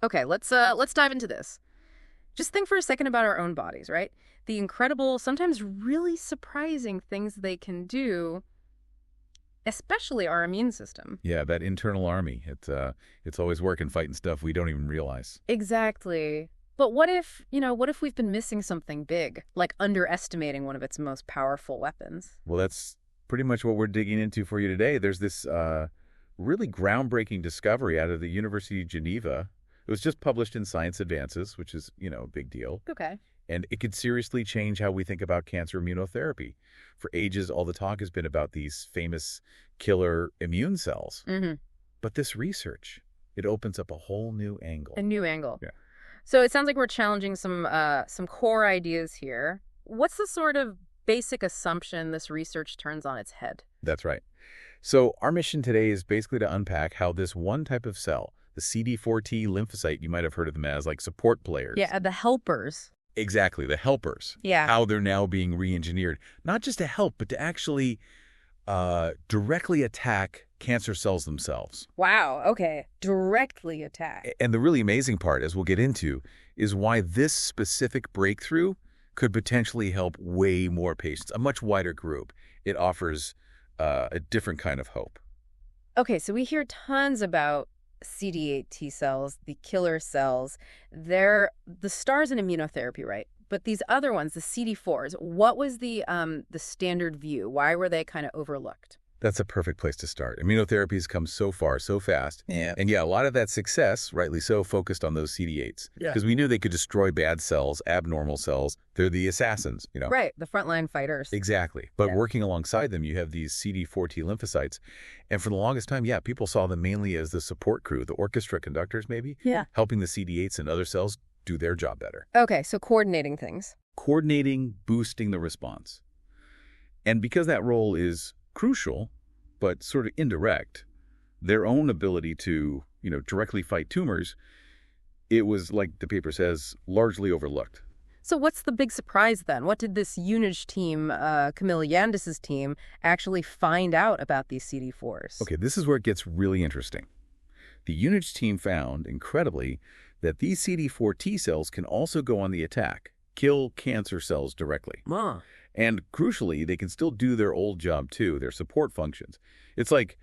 Okay, let's dive into this. Just think for a second about our own bodies, right? The incredible, sometimes really surprising things they can do, especially our immune system. Yeah, that internal army. It's always working, fighting stuff we don't even realize. Exactly. But what if we've been missing something big, like underestimating one of its most powerful weapons? Well, that's pretty much what we're digging into for you today. There's this really groundbreaking discovery out of the University of Geneva. It was just published in Science Advances, which is, a big deal. Okay. And it could seriously change how we think about cancer immunotherapy. For ages, all the talk has been about these famous killer immune cells. Mm-hmm. But this research, it opens up a whole new angle. A new angle. Yeah. So it sounds like we're challenging some core ideas here. What's the sort of basic assumption this research turns on its head? That's right. So our mission today is basically to unpack how this one type of cell, the CD4 T lymphocyte, you might have heard of them as like support players. Yeah, the helpers. Exactly, the helpers. Yeah. How they're now being re-engineered, not just to help, but to actually directly attack cancer cells themselves. Wow, okay. Directly attack. And the really amazing part, as we'll get into, is why this specific breakthrough could potentially help way more patients, a much wider group. It offers a different kind of hope. Okay, so we hear tons about CD8 T cells, the killer cells. They're the stars in immunotherapy, right? But these other ones, the CD4s, what was the standard view? Why were they kind of overlooked? That's a perfect place to start. Immunotherapy has come so far, so fast. Yeah. And yeah, a lot of that success, rightly so, focused on those CD8s. Yeah. Because we knew they could destroy bad cells, abnormal cells. They're the assassins, Right, the frontline fighters. Exactly. But Yeah. working alongside them, you have these CD4 T lymphocytes. And for the longest time, yeah, people saw them mainly as the support crew, the orchestra conductors maybe, Yeah. helping the CD8s and other cells do their job better. Okay, so coordinating things. Coordinating, boosting the response. And because that role is crucial, but sort of indirect, their own ability to, directly fight tumors, it was, like the paper says, largely overlooked. So what's the big surprise then? What did this UNIGE team, Camilla Yandis's team, actually find out about these CD4s? Okay, this is where it gets really interesting. The UNIGE team found, incredibly, that these CD4 T cells can also go on the attack, kill cancer cells directly. Huh. And crucially, they can still do their old job too, their support functions. It's like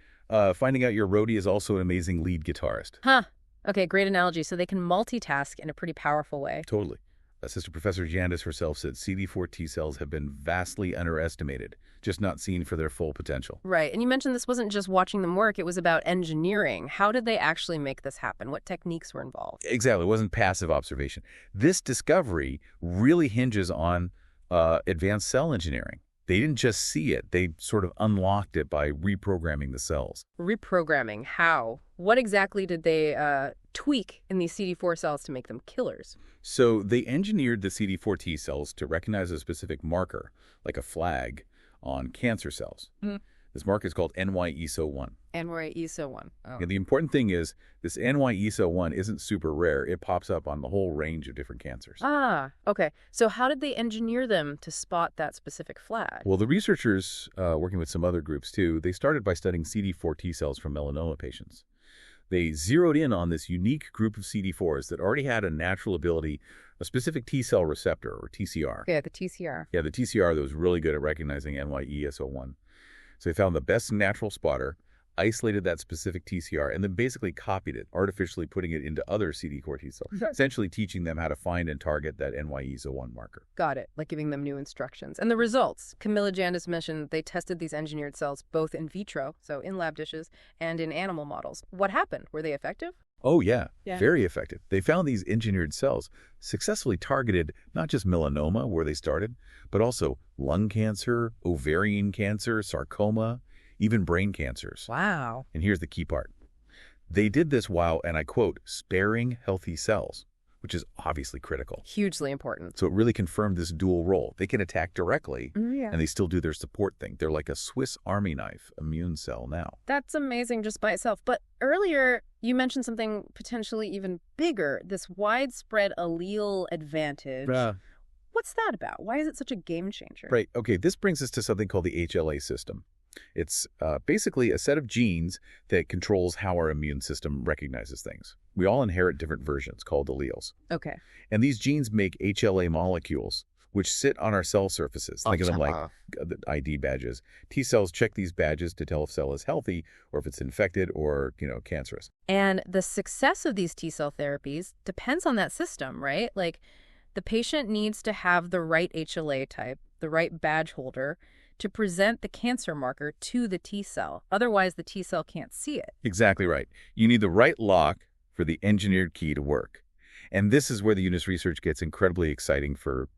finding out your roadie is also an amazing lead guitarist. Huh. Okay, great analogy. So they can multitask in a pretty powerful way. Totally. Assistant Professor Jandis herself said CD4 T cells have been vastly underestimated, just not seen for their full potential. Right. And you mentioned this wasn't just watching them work, it was about engineering. How did they actually make this happen? What techniques were involved? Exactly. It wasn't passive observation. This discovery really hinges on advanced cell engineering. They didn't just see it. They sort of unlocked it by reprogramming the cells. Reprogramming. How? What exactly did they tweak in these CD4 cells to make them killers? So they engineered the CD4 T cells to recognize a specific marker, like a flag, on cancer cells. Mm. This marker is called NY-ESO-1. NY-ESO-1. Oh. And the important thing is this NY-ESO-1 isn't super rare. It pops up on the whole range of different cancers. Ah, okay. So how did they engineer them to spot that specific flag? Well, the researchers, working with some other groups too, they started by studying CD4 T cells from melanoma patients. They zeroed in on this unique group of CD4s that already had a natural ability, a specific T cell receptor, or TCR. Yeah, the TCR. Yeah, the TCR that was really good at recognizing NY-ESO-1. So they found the best natural spotter, isolated that specific TCR, and then basically copied it, artificially putting it into other CD4 T cells, essentially teaching them how to find and target that NY-ESO-1 marker. Got it, like giving them new instructions. And the results, Camilla Jandis mentioned they tested these engineered cells both in vitro, so in lab dishes, and in animal models. What happened? Were they effective? Oh, yeah, Yeah. very effective. They found these engineered cells successfully targeted not just melanoma, where they started, but also lung cancer, ovarian cancer, sarcoma, even brain cancers. Wow. And here's the key part. They did this while, and I quote, sparing healthy cells, which is obviously critical. Hugely important. So it really confirmed this dual role. They can attack directly, Yeah. and they still do their support thing. They're like a Swiss Army knife immune cell now. That's amazing just by itself. But earlier, you mentioned something potentially even bigger, this widespread allele advantage. What's that about? Why is it such a game changer? Right. Okay, this brings us to something called the HLA system. It's basically a set of genes that controls how our immune system recognizes things. We all inherit different versions called alleles. Okay. And these genes make HLA molecules, which sit on our cell surfaces. Think of them like the ID badges. T cells check these badges to tell if cell is healthy or if it's infected or, cancerous. And the success of these T cell therapies depends on that system, right? Like, the patient needs to have the right HLA type, the right badge holder, to present the cancer marker to the T cell. Otherwise, the T cell can't see it. Exactly right. You need the right lock for the engineered key to work. And this is where the UNIGE research gets incredibly exciting for,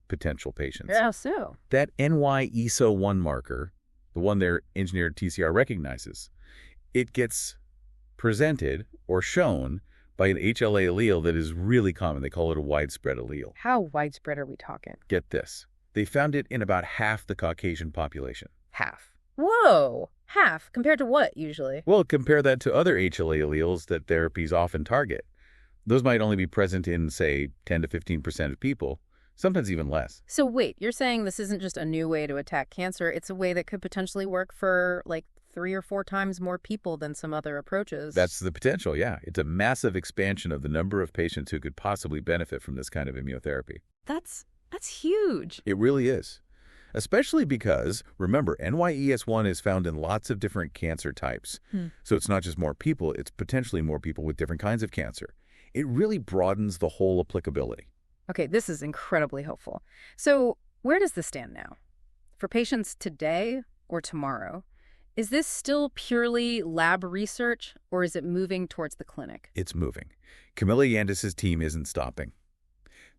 potential patients. How so? That NY-ESO-1 marker, the one their engineered TCR recognizes, it gets presented or shown by an HLA allele that is really common. They call it a widespread allele. How widespread are we talking? Get this. They found it in about half the Caucasian population. Half. Whoa! Half? Compared to what, usually? Well, compare that to other HLA alleles that therapies often target. Those might only be present in, say, 10 to 15% of people, sometimes even less. So wait, you're saying this isn't just a new way to attack cancer, it's a way that could potentially work for, 3 or 4 times more people than some other approaches? That's the potential, yeah. It's a massive expansion of the number of patients who could possibly benefit from this kind of immunotherapy. That's huge. It really is. Especially because, remember, NY-ES1 is found in lots of different cancer types. So it's not just more people, it's potentially more people with different kinds of cancer. It really broadens the whole applicability. Okay, this is incredibly helpful. So where does this stand now? For patients today or tomorrow, is this still purely lab research, or is it moving towards the clinic? It's moving. Camilla Yandis' team isn't stopping.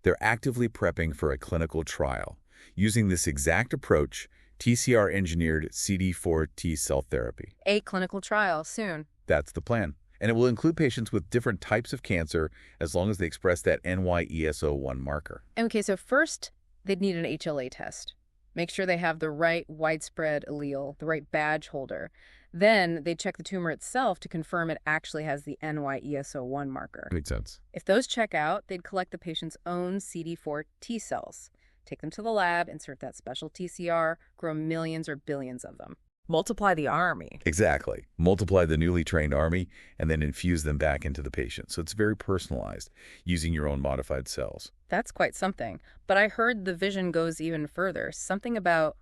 They're actively prepping for a clinical trial using this exact approach, TCR-engineered CD4 T cell therapy. A clinical trial soon. That's the plan. And it will include patients with different types of cancer as long as they express that NY-ESO-1 marker. Okay, so first, they'd need an HLA test. Make sure they have the right widespread allele, the right badge holder. Then they'd check the tumor itself to confirm it actually has the NY-ESO-1 marker. Makes sense. If those check out, they'd collect the patient's own CD4 T cells, take them to the lab, insert that special TCR, grow millions or billions of them. Multiply the army. Exactly. Multiply the newly trained army and then infuse them back into the patient. So it's very personalized, using your own modified cells. That's quite something. But I heard the vision goes even further. Something about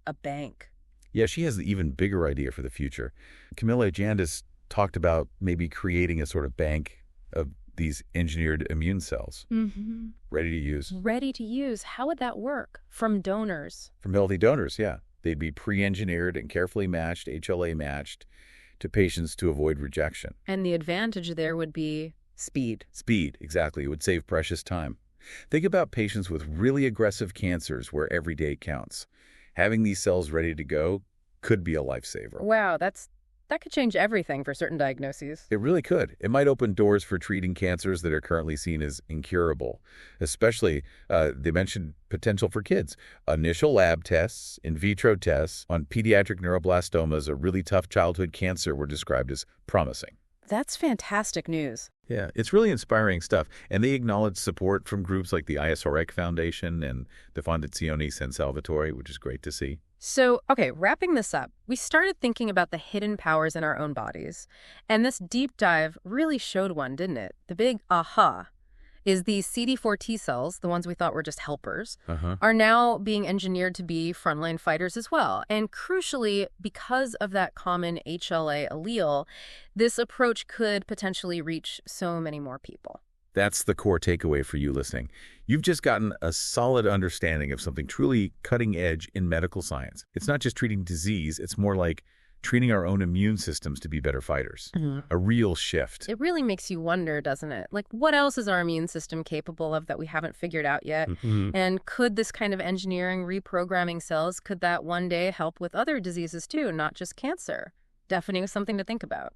a bank. Yeah, she has the even bigger idea for the future. Camilla Yandis talked about maybe creating a sort of bank of these engineered immune cells. Ready to use. Ready to use. How would that work? From donors? From healthy donors, yeah. They'd be pre-engineered and carefully matched, HLA matched, to patients to avoid rejection. And the advantage there would be speed. Speed, exactly. It would save precious time. Think about patients with really aggressive cancers where every day counts. Having these cells ready to go could be a lifesaver. Wow, that could change everything for certain diagnoses. It really could. It might open doors for treating cancers that are currently seen as incurable. Especially, they mentioned potential for kids. Initial lab tests, in vitro tests on pediatric neuroblastomas, a really tough childhood cancer, were described as promising. That's fantastic news. Yeah, it's really inspiring stuff. And they acknowledge support from groups like the ISREC Foundation and the Fondazione San Salvatore, which is great to see. So, okay, wrapping this up, we started thinking about the hidden powers in our own bodies. And this deep dive really showed one, didn't it? The big aha is these CD4 T cells, the ones we thought were just helpers, are now being engineered to be frontline fighters as well. And crucially, because of that common HLA allele, this approach could potentially reach so many more people. That's the core takeaway for you listening. You've just gotten a solid understanding of something truly cutting edge in medical science. It's not just treating disease, it's more like treating our own immune systems to be better fighters. A real shift. It really makes you wonder, doesn't it? Like, what else is our immune system capable of that we haven't figured out yet? And could this kind of engineering, reprogramming cells, could that one day help with other diseases too, not just cancer? Definitely something to think about.